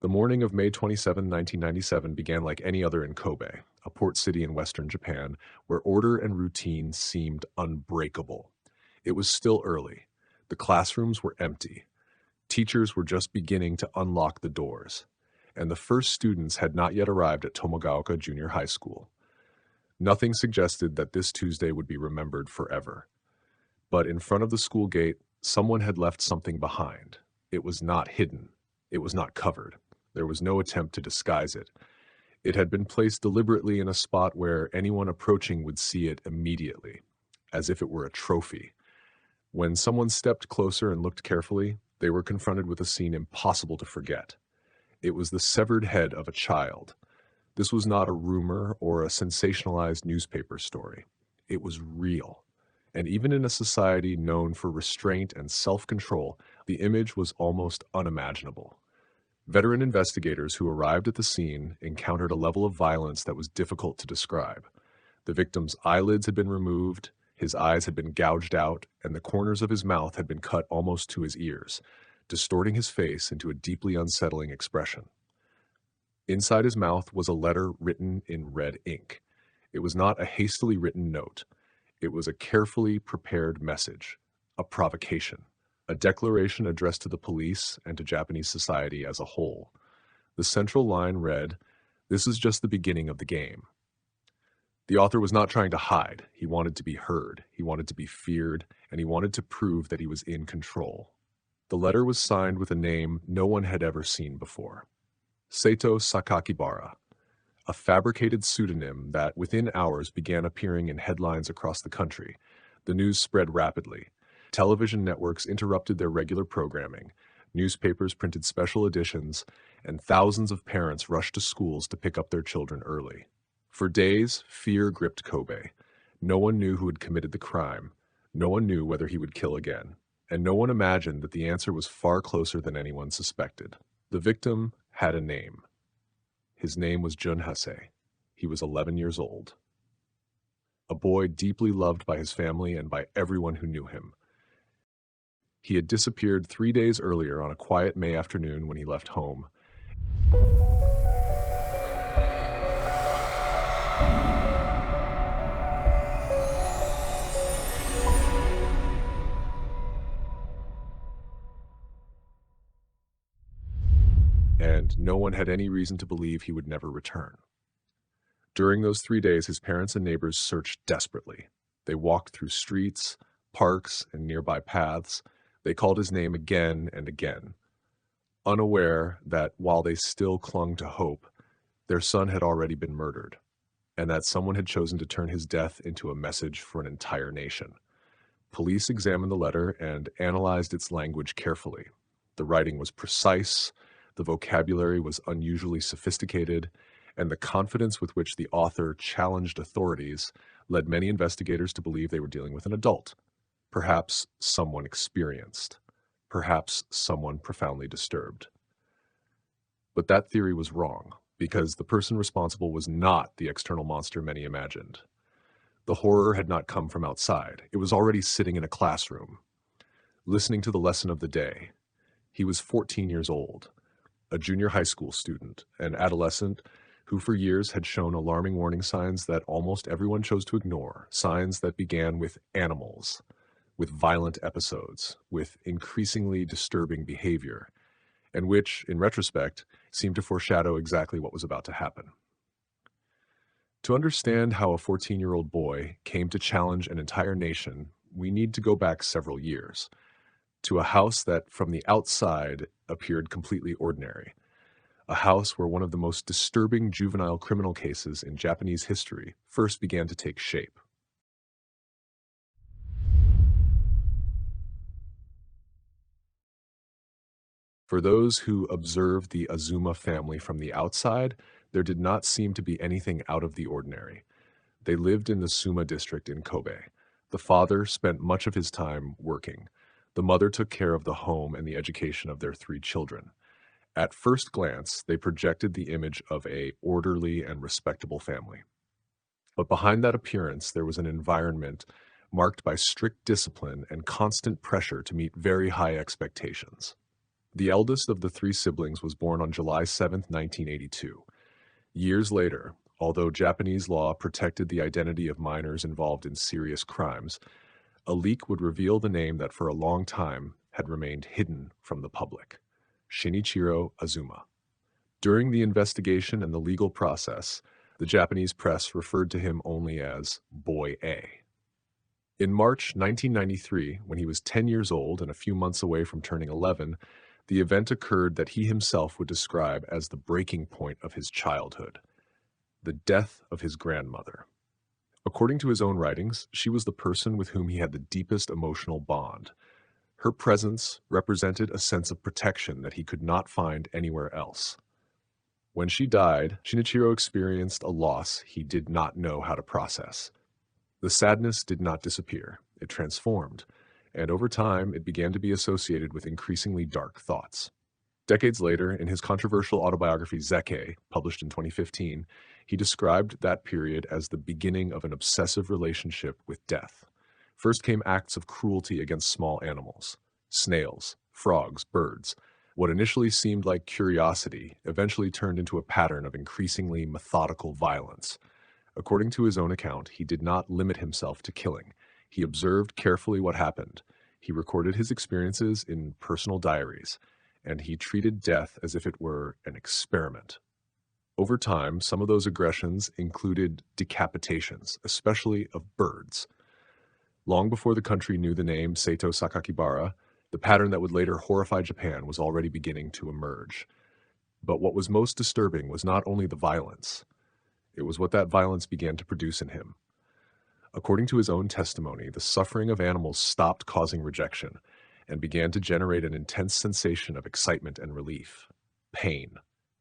The morning of May 27, 1997 began like any other in Kobe, a port city in western Japan, where order and routine seemed unbreakable. It was still early. The classrooms were empty. Teachers were just beginning to unlock the doors, and the first students had not yet arrived at Tomogaoka Junior High School. Nothing suggested that this Tuesday would be remembered forever. But in front of the school gate, someone had left something behind. It was not hidden. It was not covered. There was no attempt to disguise it. It had been placed deliberately in a spot where anyone approaching would see it immediately, as if it were a trophy. When someone stepped closer and looked carefully, they were confronted with a scene impossible to forget. It was the severed head of a child. This was not a rumor or a sensationalized newspaper story. It was real. And even in a society known for restraint and self-control, the image was almost unimaginable. Veteran investigators who arrived at the scene encountered a level of violence that was difficult to describe. The victim's eyelids had been removed, his eyes had been gouged out, and the corners of his mouth had been cut almost to his ears, distorting his face into a deeply unsettling expression. Inside his mouth was a letter written in red ink. It was not a hastily written note. It was a carefully prepared message, a provocation, a declaration addressed to the police and to Japanese society as a whole. The central line read, "This is just the beginning of the game." The author was not trying to hide. He wanted to be heard. He wanted to be feared, and he wanted to prove that he was in control. The letter was signed with a name no one had ever seen before. Seito Sakakibara, a fabricated pseudonym that within hours began appearing in headlines across the country. The news spread rapidly. Television networks interrupted their regular programming, newspapers printed special editions, and thousands of parents rushed to schools to pick up their children early. For days, fear gripped Kobe. No one knew who had committed the crime. No one knew whether he would kill again. And no one imagined that the answer was far closer than anyone suspected. The victim had a name. His name was Jun Hase. He was 11 years old. A boy deeply loved by his family and by everyone who knew him. He had disappeared 3 days earlier on a quiet May afternoon when he left home. And no one had any reason to believe he would never return. During those 3 days, his parents and neighbors searched desperately. They walked through streets, parks, and nearby paths. They called his name again and again, unaware that while they still clung to hope, their son had already been murdered, and that someone had chosen to turn his death into a message for an entire nation. Police examined the letter and analyzed its language carefully. The writing was precise, the vocabulary was unusually sophisticated, and the confidence with which the author challenged authorities led many investigators to believe they were dealing with an adult. Perhaps someone experienced. Perhaps someone profoundly disturbed. But that theory was wrong, because the person responsible was not the external monster many imagined. The horror had not come from outside. It was already sitting in a classroom, listening to the lesson of the day. He was 14 years old, a junior high school student, an adolescent who for years had shown alarming warning signs that almost everyone chose to ignore, signs that began with animals, with violent episodes, with increasingly disturbing behavior, and which, in retrospect, seemed to foreshadow exactly what was about to happen. To understand how a 14-year-old boy came to challenge an entire nation, we need to go back several years, to a house that from the outside appeared completely ordinary, a house where one of the most disturbing juvenile criminal cases in Japanese history first began to take shape. For those who observed the Azuma family from the outside, there did not seem to be anything out of the ordinary. They lived in the Suma district in Kobe. The father spent much of his time working. The mother took care of the home and the education of their 3 children. At first glance, they projected the image of an orderly and respectable family. But behind that appearance, there was an environment marked by strict discipline and constant pressure to meet very high expectations. The eldest of the three siblings was born on July 7th, 1982. Years later, although Japanese law protected the identity of minors involved in serious crimes, a leak would reveal the name that for a long time had remained hidden from the public: Shinichiro Azuma. During the investigation and the legal process, the Japanese press referred to him only as Boy A. In March 1993, when he was 10 years old and a few months away from turning 11, the event occurred that he himself would describe as the breaking point of his childhood: the death of his grandmother. According to his own writings, she was the person with whom he had the deepest emotional bond. Her presence represented a sense of protection that he could not find anywhere else. When she died, Shinichiro experienced a loss he did not know how to process. The sadness did not disappear, it transformed, and over time it began to be associated with increasingly dark thoughts. Decades later, in his controversial autobiography Zeke, published in 2015, he described that period as the beginning of an obsessive relationship with death. First came acts of cruelty against small animals: snails, frogs, birds. What initially seemed like curiosity eventually turned into a pattern of increasingly methodical violence. According to his own account, he did not limit himself to killing. He observed carefully what happened. He recorded his experiences in personal diaries, and he treated death as if it were an experiment. Over time, some of those aggressions included decapitations, especially of birds. Long before the country knew the name Seito Sakakibara, the pattern that would later horrify Japan was already beginning to emerge. But what was most disturbing was not only the violence, it was what that violence began to produce in him. According to his own testimony, the suffering of animals stopped causing rejection and began to generate an intense sensation of excitement and relief, pain,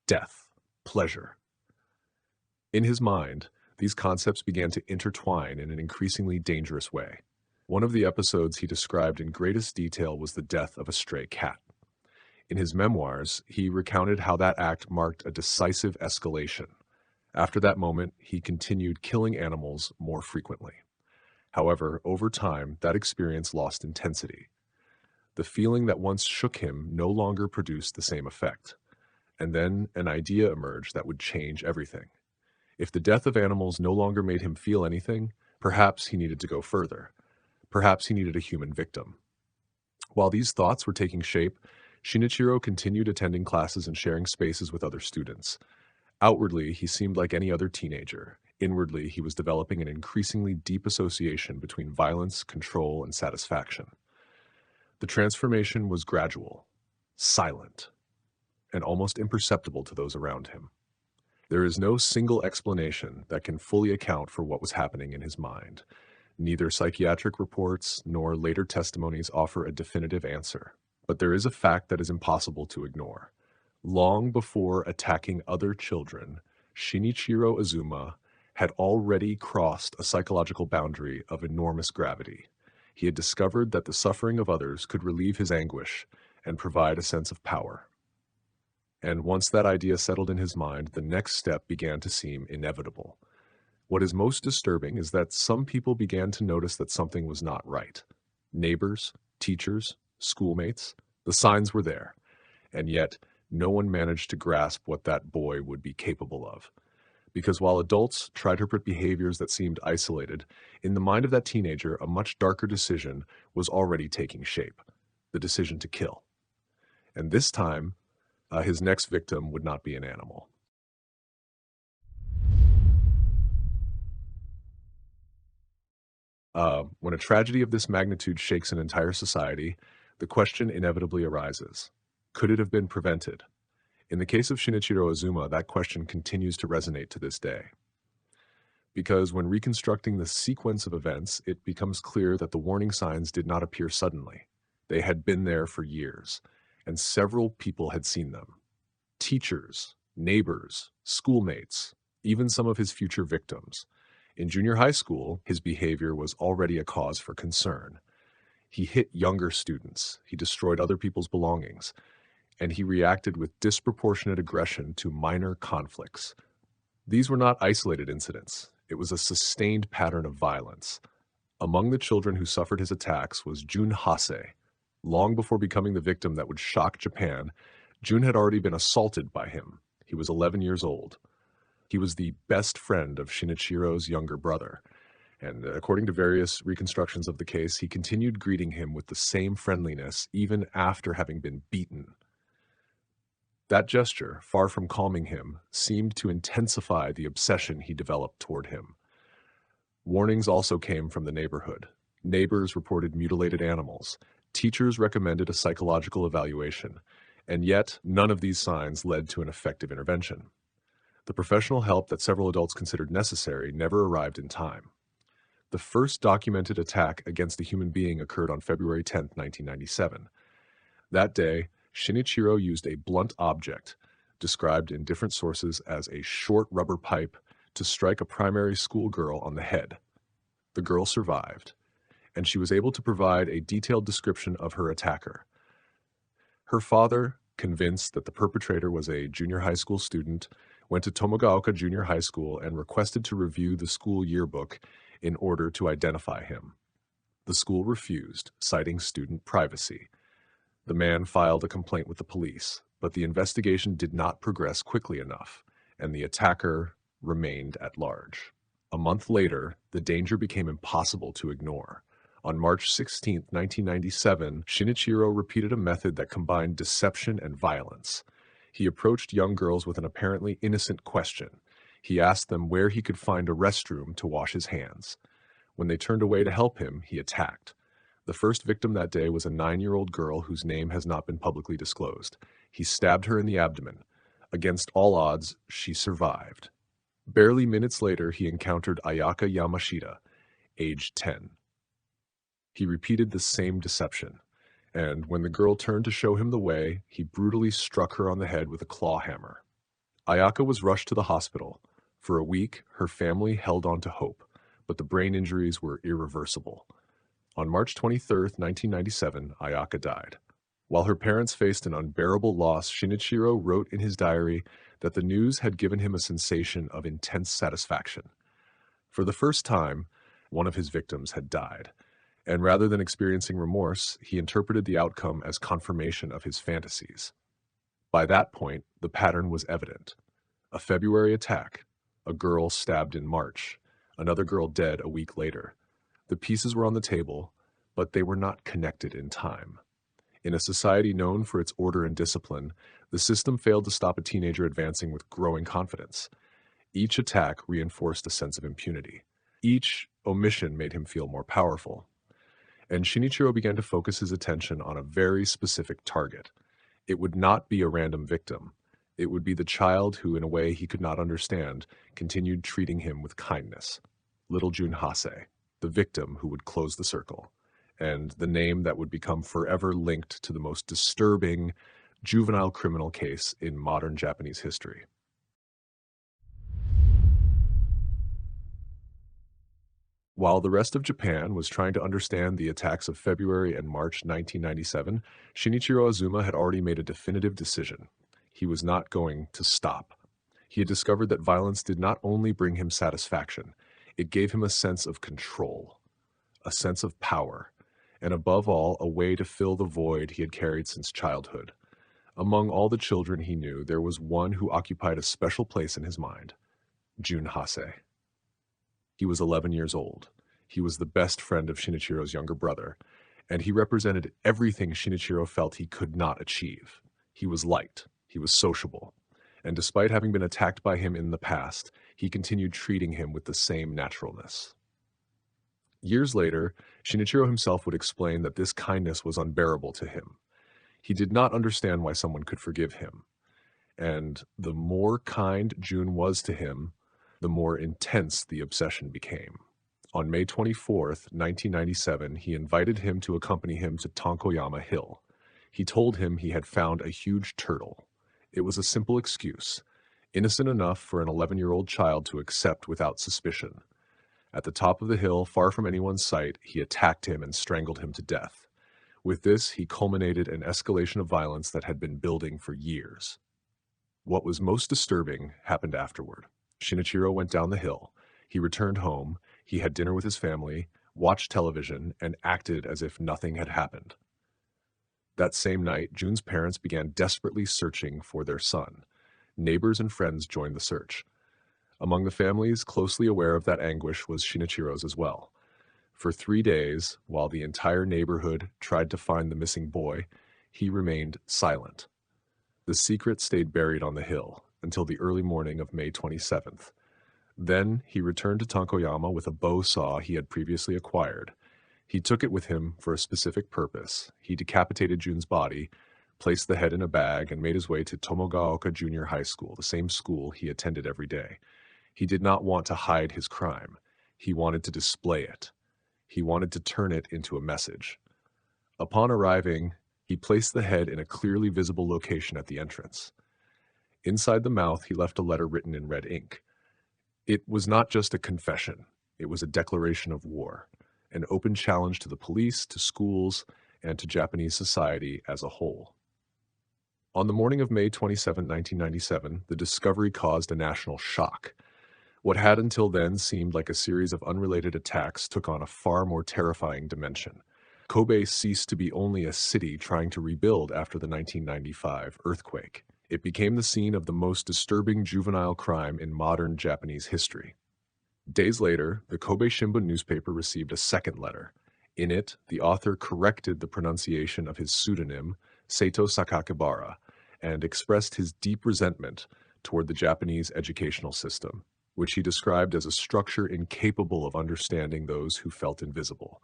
death, pleasure. In his mind, these concepts began to intertwine in an increasingly dangerous way. One of the episodes he described in greatest detail was the death of a stray cat. In his memoirs, he recounted how that act marked a decisive escalation. After that moment, he continued killing animals more frequently. However, over time, that experience lost intensity. The feeling that once shook him no longer produced the same effect. And then an idea emerged that would change everything. If the death of animals no longer made him feel anything, perhaps he needed to go further. Perhaps he needed a human victim. While these thoughts were taking shape, Shinichiro continued attending classes and sharing spaces with other students. Outwardly, he seemed like any other teenager. Inwardly, he was developing an increasingly deep association between violence, control, and satisfaction. The transformation was gradual, silent, and almost imperceptible to those around him. There is no single explanation that can fully account for what was happening in his mind. Neither psychiatric reports nor later testimonies offer a definitive answer. But there is a fact that is impossible to ignore. Long before attacking other children, Shinichiro Azuma had already crossed a psychological boundary of enormous gravity. He had discovered that the suffering of others could relieve his anguish and provide a sense of power. And once that idea settled in his mind, the next step began to seem inevitable. What is most disturbing is that some people began to notice that something was not right. Neighbors, teachers, schoolmates, the signs were there, and yet no one managed to grasp what that boy would be capable of. Because while adults tried to interpret behaviors that seemed isolated, in the mind of that teenager, a much darker decision was already taking shape: the decision to kill. And this time, his next victim would not be an animal. When a tragedy of this magnitude shakes an entire society, the question inevitably arises: could it have been prevented? In the case of Shinichiro Azuma, that question continues to resonate to this day. Because when reconstructing the sequence of events, it becomes clear that the warning signs did not appear suddenly. They had been there for years, and several people had seen them. Teachers, neighbors, schoolmates, even some of his future victims. In junior high school, his behavior was already a cause for concern. He hit younger students, he destroyed other people's belongings, and he reacted with disproportionate aggression to minor conflicts. These were not isolated incidents. It was a sustained pattern of violence. Among the children who suffered his attacks was Jun Hase, Long before becoming the victim that would shock Japan, Jun had already been assaulted by him. He was 11 years old. He was the best friend of Shinichiro's younger brother, and according to various reconstructions of the case, he continued greeting him with the same friendliness even after having been beaten. That gesture, far from calming him, seemed to intensify the obsession he developed toward him. Warnings also came from the neighborhood. Neighbors reported mutilated animals. Teachers recommended a psychological evaluation, and yet none of these signs led to an effective intervention. The professional help that several adults considered necessary never arrived in time. The first documented attack against a human being occurred on February 10, 1997. That day, Shinichiro used a blunt object, described in different sources as a short rubber pipe, to strike a primary school girl on the head. The girl survived, and she was able to provide a detailed description of her attacker. Her father, convinced that the perpetrator was a junior high school student, went to Tomogaoka Junior High School and requested to review the school yearbook in order to identify him. The school refused, citing student privacy. The man filed a complaint with the police, but the investigation did not progress quickly enough, and the attacker remained at large. A month later, the danger became impossible to ignore. On March 16, 1997, Shinichiro repeated a method that combined deception and violence. He approached young girls with an apparently innocent question. He asked them where he could find a restroom to wash his hands. When they turned away to help him, he attacked. The first victim that day was a 9-year-old girl whose name has not been publicly disclosed. He stabbed her in the abdomen. Against all odds, she survived. Barely minutes later, he encountered Ayaka Yamashita, aged 10. He repeated the same deception, and when the girl turned to show him the way, he brutally struck her on the head with a claw hammer. Ayaka was rushed to the hospital. For a week, her family held on to hope, but the brain injuries were irreversible. On March 23, 1997, Ayaka died. While her parents faced an unbearable loss, Shinichiro wrote in his diary that the news had given him a sensation of intense satisfaction. For the first time, one of his victims had died, and rather than experiencing remorse, he interpreted the outcome as confirmation of his fantasies. By that point, the pattern was evident. A February attack, a girl stabbed in March, another girl dead a week later. The pieces were on the table, but they were not connected in time. In a society known for its order and discipline, the system failed to stop a teenager advancing with growing confidence. Each attack reinforced a sense of impunity. Each omission made him feel more powerful. And Shinichiro began to focus his attention on a very specific target. It would not be a random victim. It would be the child who, in a way he could not understand, continued treating him with kindness. Little Jun Hase, the victim who would close the circle, and the name that would become forever linked to the most disturbing juvenile criminal case in modern Japanese history. While the rest of Japan was trying to understand the attacks of February and March 1997, Shinichiro Azuma had already made a definitive decision. He was not going to stop. He had discovered that violence did not only bring him satisfaction, it gave him a sense of control, a sense of power, and above all, a way to fill the void he had carried since childhood. Among all the children he knew, there was one who occupied a special place in his mind, Jun Hase. He was 11 years old. He was the best friend of Shinichiro's younger brother, and he represented everything Shinichiro felt he could not achieve. He was liked, he was sociable, and despite having been attacked by him in the past, he continued treating him with the same naturalness. Years later, Shinichiro himself would explain that this kindness was unbearable to him. He did not understand why someone could forgive him, and the more kind Jun was to him, the more intense the obsession became. On May 24, 1997, he invited him to accompany him to Tankoyama Hill. He told him he had found a huge turtle. It was a simple excuse, innocent enough for an 11-year-old child to accept without suspicion. At the top of the hill, far from anyone's sight, he attacked him and strangled him to death. With this, he culminated an escalation of violence that had been building for years. What was most disturbing happened afterward. Shinichiro went down the hill. He returned home, he had dinner with his family, watched television, and acted as if nothing had happened. That same night, Jun's parents began desperately searching for their son. Neighbors and friends joined the search. Among the families closely aware of that anguish was Shinichiro's as well. For 3 days, while the entire neighborhood tried to find the missing boy, he remained silent. The secret stayed buried on the hill until the early morning of May 27th. Then he returned to Tankoyama with a bow saw he had previously acquired. He took it with him for a specific purpose. He decapitated Jun's body, placed the head in a bag, and made his way to Tomogaoka Junior High School, the same school he attended every day. He did not want to hide his crime. He wanted to display it. He wanted to turn it into a message. Upon arriving, he placed the head in a clearly visible location at the entrance. Inside the mouth, he left a letter written in red ink. It was not just a confession. It was a declaration of war, an open challenge to the police, to schools, and to Japanese society as a whole. On the morning of May 27, 1997, the discovery caused a national shock. What had until then seemed like a series of unrelated attacks took on a far more terrifying dimension. Kobe ceased to be only a city trying to rebuild after the 1995 earthquake. It became the scene of the most disturbing juvenile crime in modern Japanese history. Days later, the Kobe Shimbun newspaper received a second letter. In it, the author corrected the pronunciation of his pseudonym, Seito Sakakibara, and expressed his deep resentment toward the Japanese educational system, which he described as a structure incapable of understanding those who felt invisible.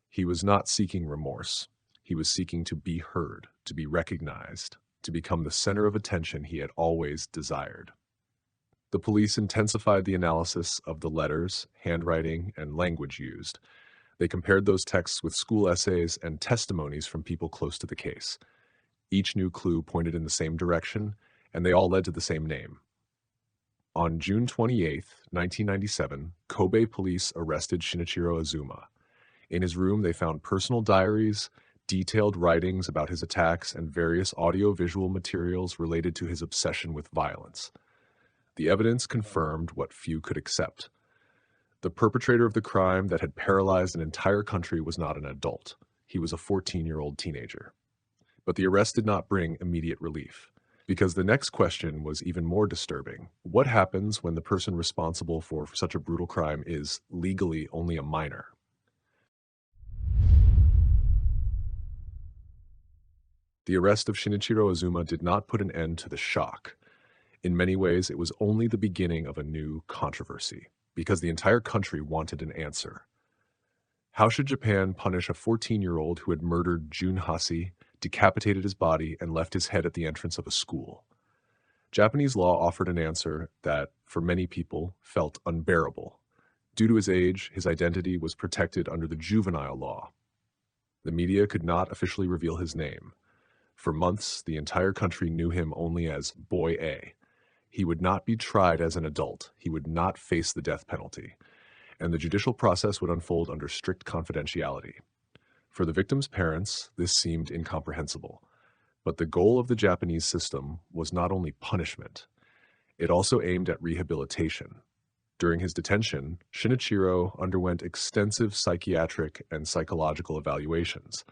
He was not seeking remorse. He was seeking to be heard, to be recognized, to become the center of attention he had always desired. The police intensified the analysis of the letters, handwriting, and language used. They compared those texts with school essays and testimonies from people close to the case. Each new clue pointed in the same direction, and they all led to the same name. On June 28, 1997, Kobe police arrested Shinichiro Azuma. In his room, they found personal diaries, detailed writings about his attacks, and various audio-visual materials related to his obsession with violence. The evidence confirmed what few could accept. The perpetrator of the crime that had paralyzed an entire country was not an adult. He was a 14-year-old teenager. But the arrest did not bring immediate relief, because the next question was even more disturbing. What happens when the person responsible for such a brutal crime is legally only a minor? The arrest of Shinichiro Azuma did not put an end to the shock. In many ways, it was only the beginning of a new controversy, because the entire country wanted an answer. How should Japan punish a 14-year-old who had murdered Jun Hasi, decapitated his body, and left his head at the entrance of a school? Japanese law offered an answer that, for many people, felt unbearable. Due to his age, his identity was protected under the juvenile law. The media could not officially reveal his name. For months, the entire country knew him only as Boy A. He would not be tried as an adult. He would not face the death penalty. And the judicial process would unfold under strict confidentiality. For the victim's parents, this seemed incomprehensible. But the goal of the Japanese system was not only punishment. It also aimed at rehabilitation. During his detention, Shinichiro underwent extensive psychiatric and psychological evaluations.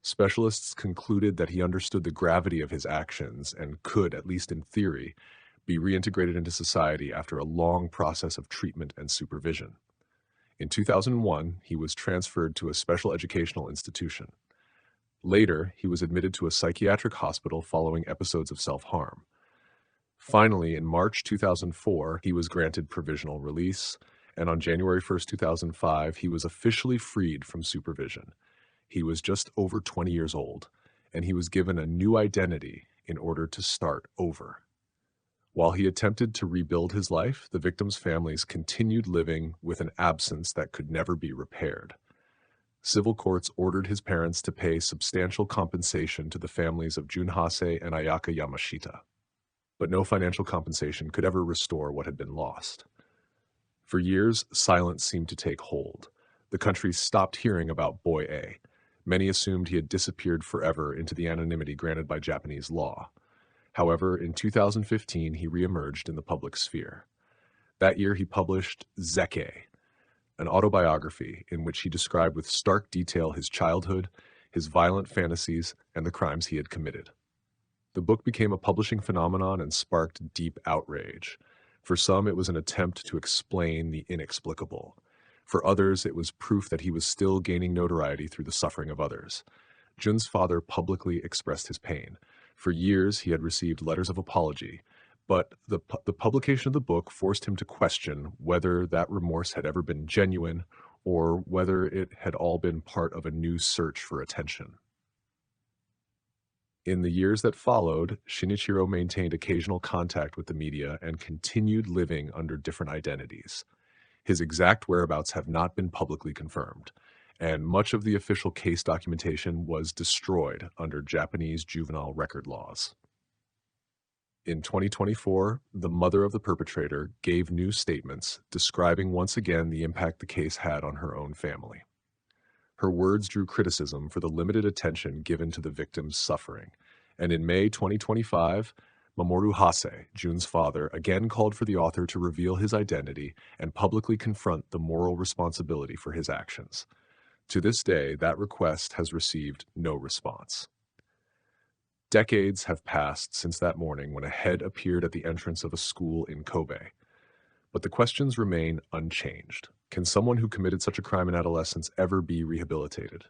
Specialists concluded that he understood the gravity of his actions and could, at least in theory, be reintegrated into society after a long process of treatment and supervision. In 2001, he was transferred to a special educational institution. Later, he was admitted to a psychiatric hospital following episodes of self-harm. Finally, in March 2004, he was granted provisional release, and on January 1, 2005, he was officially freed from supervision. He was just over 20 years old, and he was given a new identity in order to start over. While he attempted to rebuild his life, the victims' families continued living with an absence that could never be repaired. Civil courts ordered his parents to pay substantial compensation to the families of Jun Hase and Ayaka Yamashita. But no financial compensation could ever restore what had been lost. For years, silence seemed to take hold. The country stopped hearing about Boy A. Many assumed he had disappeared forever into the anonymity granted by Japanese law. However, in 2015, he reemerged in the public sphere. That year, he published Zeke, an autobiography in which he described with stark detail his childhood, his violent fantasies, and the crimes he had committed. The book became a publishing phenomenon and sparked deep outrage. For some, it was an attempt to explain the inexplicable. For others, it was proof that he was still gaining notoriety through the suffering of others. Jun's father publicly expressed his pain. For years, he had received letters of apology, but the publication of the book forced him to question whether that remorse had ever been genuine or whether it had all been part of a new search for attention. In the years that followed, Shinichiro maintained occasional contact with the media and continued living under different identities. His exact whereabouts have not been publicly confirmed, and much of the official case documentation was destroyed under Japanese juvenile record laws. In 2024, the mother of the perpetrator gave new statements describing once again the impact the case had on her own family. Her words drew criticism for the limited attention given to the victim's suffering, and in May 2025, Mamoru Hase, Jun's father, again called for the author to reveal his identity and publicly confront the moral responsibility for his actions. To this day, that request has received no response. Decades have passed since that morning when a head appeared at the entrance of a school in Kobe. But the questions remain unchanged. Can someone who committed such a crime in adolescence ever be rehabilitated?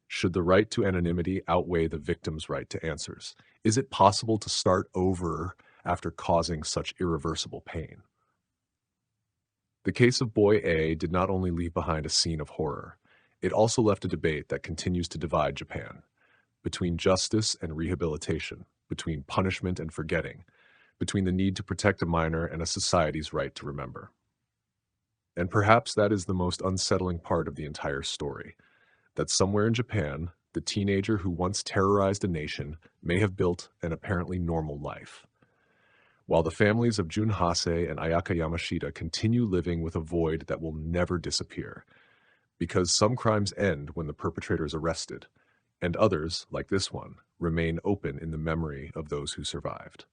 Should the right to anonymity outweigh the victim's right to answers? Is it possible to start over after causing such irreversible pain? The case of Boy A did not only leave behind a scene of horror, it also left a debate that continues to divide Japan. Between justice and rehabilitation, between punishment and forgetting, between the need to protect a minor and a society's right to remember. And perhaps that is the most unsettling part of the entire story, that somewhere in Japan, the teenager who once terrorized a nation may have built an apparently normal life, while the families of Jun Hase and Ayaka Yamashita continue living with a void that will never disappear, because some crimes end when the perpetrator is arrested, and others, like this one, remain open in the memory of those who survived.